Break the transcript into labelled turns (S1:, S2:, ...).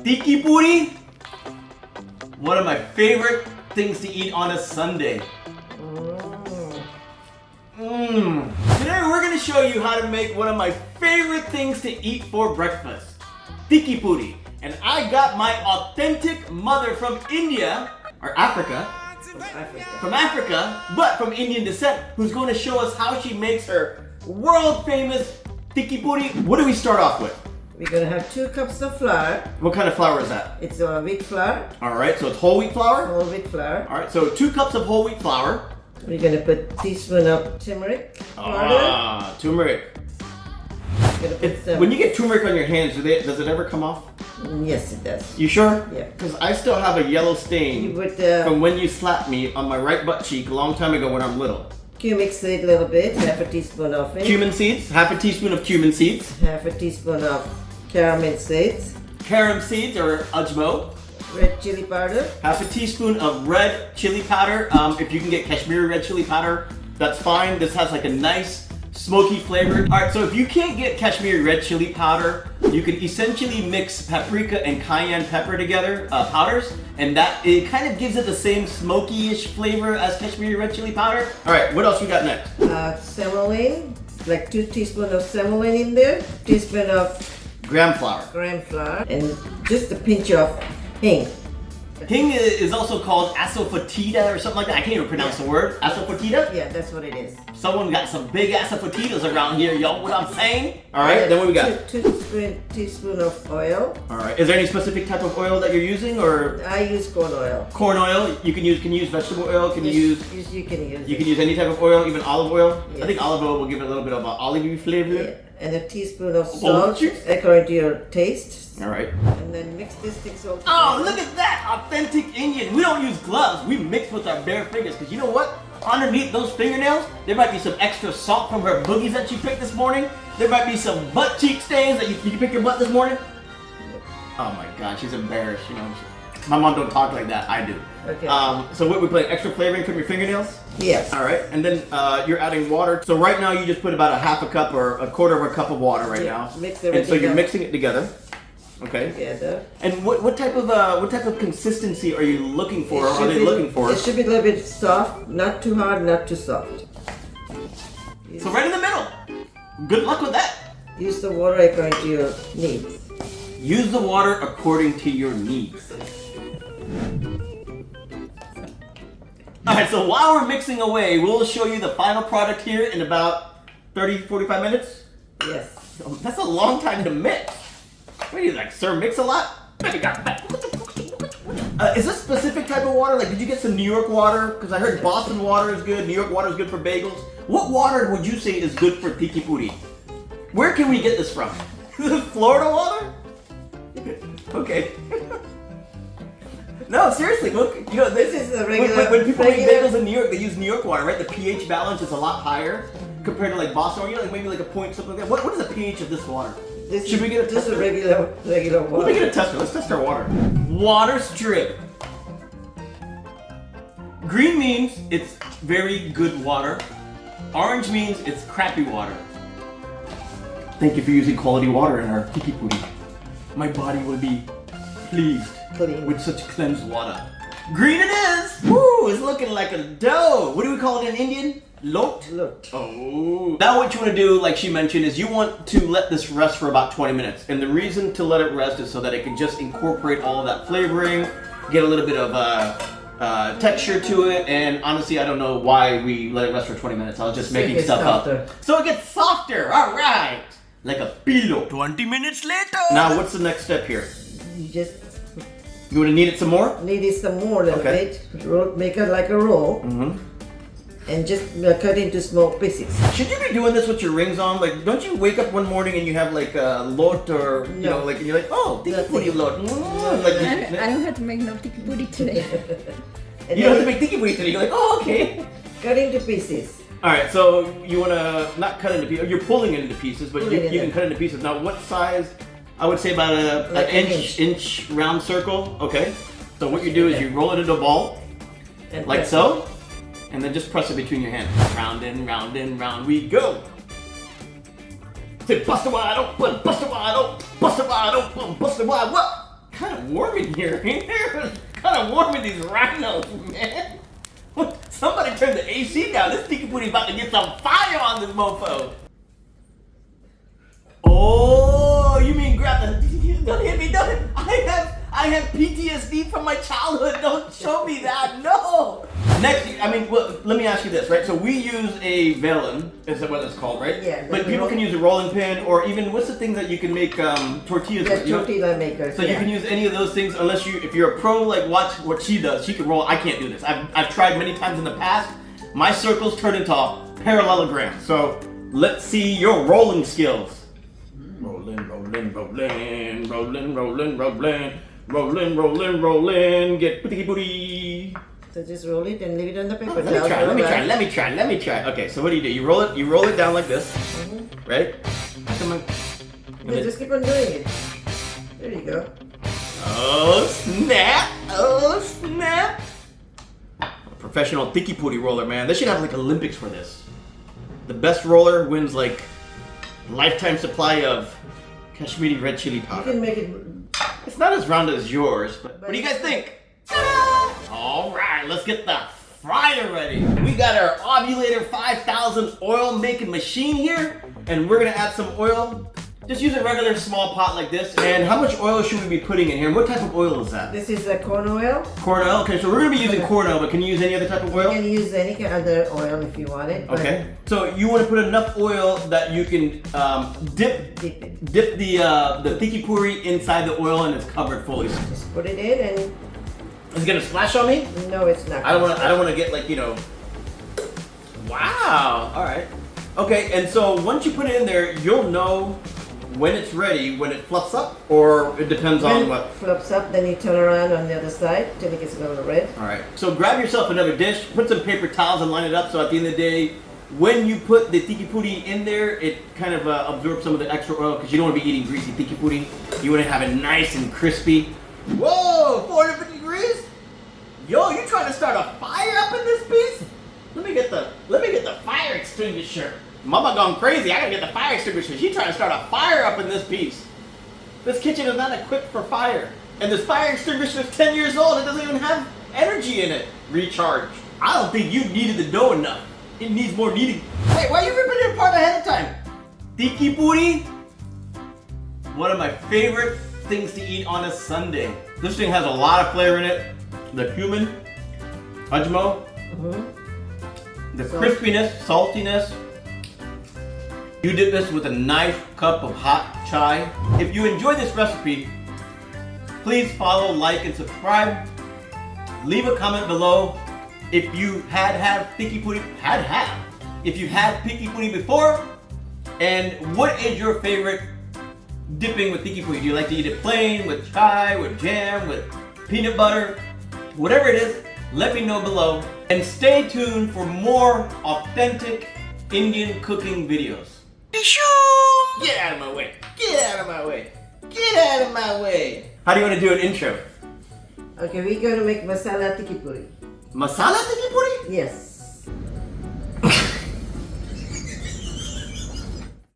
S1: Tikhi Puri, one of my favorite things to eat on a Sunday. Today we're going to show you how to make one of my favorite things to eat for breakfast, Tikhi Puri. And I got my authentic mother from India, or Africa, but from Indian descent, who's going to show us how she makes her world famous Tikhi Puri. What do we start off with?
S2: We're going to have 2 cups of flour.
S1: What kind of flour is that?
S2: It's wheat flour.
S1: Alright, so it's whole wheat flour?
S2: Whole wheat flour.
S1: Alright, so 2 cups of whole wheat flour.
S2: We're going to put a teaspoon of turmeric powder.
S1: Turmeric.
S2: Put some...
S1: When you get turmeric on your hands, does it ever come off?
S2: Yes, it does.
S1: You sure?
S2: Yeah.
S1: Because I still have a yellow stain from when you slapped me on my right butt cheek a long time ago when I'm little.
S2: Cumin seed a little bit, half a teaspoon of it.
S1: Cumin seeds, half a teaspoon of cumin seeds.
S2: Half a teaspoon of carom seeds.
S1: Carom seeds or ajmo.
S2: Red chili powder.
S1: Half a teaspoon of red chili powder. If you can get Kashmiri red chili powder, that's fine. This has like a nice smoky flavor. Alright, so if you can't get Kashmiri red chili powder, you can essentially mix paprika and cayenne pepper together, powders, and that it kind of gives it the same smoky-ish flavor as Kashmiri red chili powder. Alright, what else we got next?
S2: Semolina, like 2 teaspoons of semolina in there, teaspoon of
S1: Gram flour.
S2: And just a pinch of hing.
S1: Hing is also called asafoetida or something like that. I can't even pronounce the word. Asafoetida?
S2: Yeah, that's what it is.
S1: Someone got some big asafoetidas around here, y'all. What I'm saying? All right, then what we got?
S2: 2 teaspoons of oil.
S1: All right. Is there any specific type of oil that you're using, or?
S2: I use corn oil.
S1: Corn oil. You can use vegetable oil. Can you use?
S2: You can use.
S1: You can use any type of oil, even olive oil.
S2: Yes.
S1: I think olive oil will give it a little bit of an olivey flavor.
S2: Yeah. And a teaspoon of salt, according to your taste.
S1: All right.
S2: And then mix this thing all together.
S1: Oh, look at that! Authentic Indian. We don't use gloves. We mix with our bare fingers. Because you know what? Underneath those fingernails, there might be some extra salt from her boogies that you picked this morning. There might be some butt cheek stains that you picked your butt this morning. Oh my God, she's embarrassed. You know, my mom don't talk like that. I do.
S2: Okay.
S1: So what, we put extra flavoring from your fingernails?
S2: Yes.
S1: All right, and then you're adding water. So right now you just put about a half a cup or a quarter of a cup of water right now.
S2: Mix
S1: everything. And so you're mixing it together. Okay.
S2: Together.
S1: And what type of consistency are you looking for? Or are they looking for?
S2: It should be a little bit soft, not too hard, not too soft.
S1: So right in the middle. Good luck with that.
S2: Use the water according to your needs.
S1: Use the water according to your needs. Alright, so while we're mixing away, we'll show you the final product here in about 30-45 minutes.
S2: Yes.
S1: Oh, that's a long time to mix. What are you like, sir, mix a lot? Is this specific type of water? Like, did you get some New York water? Because I heard Boston water is good, New York water is good for bagels. What water would you say is good for Tikhi Puri? Where can we get this from? Is it Florida water? Okay. No, seriously, look, you know, this is
S2: a regular...
S1: When people make bagels in New York, they use New York water, right? The pH balance is a lot higher compared to like Boston water, you know, like maybe like a point, something like that. What is the pH of this water? Should we get a tester?
S2: This is regular water.
S1: Let me get a tester. Let's test our water. Water strip. Green means it's very good water. Orange means it's crappy water. Thank you for using quality water in our Tikhi Puri. My body will be pleased with such cleansed water. Green it is! Woo! It's looking like a dough. What do we call it in Indian? Lot? Oh. Now what you want to do, like she mentioned, is you want to let this rest for about 20 minutes. And the reason to let it rest is so that it can just incorporate all of that flavoring, get a little bit of texture to it, and honestly I don't know why we let it rest for 20 minminutes. I was just making stuff up. So it gets softer, alright! Like a pillow. 20 minutes later! Now what's the next step here? You want to knead it some more?
S2: Knead it some more a little bit. Make it like a roll. And just cut into small pieces.
S1: Should you be doing this with your rings on? Like, don't you wake up one morning and you have like a lot or, you know, like, and you're like, oh, Tikhi Puri lot. Like,
S3: I don't have to make no Tikhi Puri today.
S1: You don't have to make Tikhi Puri today. You're like, oh, okay.
S2: Cut into pieces.
S1: Alright, so you want to not cut into pieces. You're pulling it into pieces, but you can cut into pieces. Now, what size? I would say about an inch round circle. Okay. So what you do is you roll it into a ball, like so. And then just press it between your hands. Round and round we go. Say bust it wide open, bust it wide open, bust it wide open, bust it wide. What kind of of warm in here. It's kind of warm in these rhinos, man. Somebody turn the AC down. This Tikhi Puri about to get some fire on this mofo. Oh, you mean grab the... Don't hit me, don't hit me. I have PTSD from my childhood. Don't show me that, no. Next, well, let me ask you this, right? So we use a vellum, is that what it's called, right?
S2: Yeah.
S1: But people can use a rolling pin, or even, what's the thing that you can make tortillas with?
S2: The tortilla makers.
S1: So you can use any of those things, unless if you're a pro, like watch what she does. She can roll. I can't do this. I've tried many times in the past. My circles turn into parallelograms. So let's see your rolling skills. Rolling, rolling, rolling, rolling, rolling, rolling, rolling, rolling, rolling. Get Tikhi Puri.
S2: So just roll it and leave it on the paper.
S1: Let me try. Okay, so what do? You roll it down like this, right? Come on.
S2: Yeah, just keep on doing it. There you go.
S1: Oh snap! Oh snap! Professional Tikhi Puri roller, man. They should have like Olympics for this. The best roller wins like lifetime supply of Kashmiri red chili
S2: You
S1: powder.
S2: can make it.
S1: It's not as round as yours, but what do you guys think? All right, let's get the fryer ready. We got our Ovulator 5000 oil making machine here, and we're gonna add some oil. Just use a regular small pot like this. And how much oil should we be putting in here? And what type of oil is that?
S2: This is a corn oil.
S1: Corn oil? Okay, so we're gonna be using corn oil, but can you use any other type of oil?
S2: You can use any other oil if you want it.
S1: Okay. So you want to put enough oil that you can dip the Tikhi Puri inside the oil and it's covered fully.
S2: Just put it in and.
S1: Is it gonna splash on me?
S2: No, it's not.
S1: I don't want to get like, you know. Wow. All right. Okay. And so once you put it in there, you'll know when it's ready, when it fluffs up, or it depends on what.
S2: When it fluffs up, then you turn around on the other side till it gets a little red.
S1: All right. So grab yourself another dish, put some paper towels and line it up. So at the end of the day, when you put the Tikhi Puri in there, it kind of absorbs some of the extra oil because you don't want to be eating greasy Tikhi Puri. You want to have it nice and crispy. Whoa, 450 degrees? Yo, you trying to start a fire up in this piece? Let me get the fire extinguisher. Mama gone crazy. I gotta get the fire extinguisher. She trying to start a fire up in this piece. This kitchen is not equipped for fire. And this fire extinguisher is 10 years old. It doesn't even have energy in it. Recharge. I don't think you kneaded the dough enough. It needs more kneading. Hey, why are you ripping it apart ahead of time? Tikhi Puri, one of my favorite things to eat on a Sunday. This thing has a lot of flavor in it. The cumin, ajmo, the crispiness, saltiness. You dip this with a nice cup of hot chai. If you enjoyed this recipe, please follow, like, and subscribe. Leave a comment below if you had Tikhi Puri, if you had Tikhi Puri before, and what is your favorite dipping with Tikhi Puri? Do you like to eat it plain, with chai, with jam, with peanut butter? Whatever it is, let me know below. And stay tuned for more authentic Indian cooking videos. Get out of my way! Get out of my way! Get out of my way! How do you want to do an intro?
S2: Okay, we're going to make masala Tikhi Puri.
S1: Masala Tikhi Puri?
S2: Yes.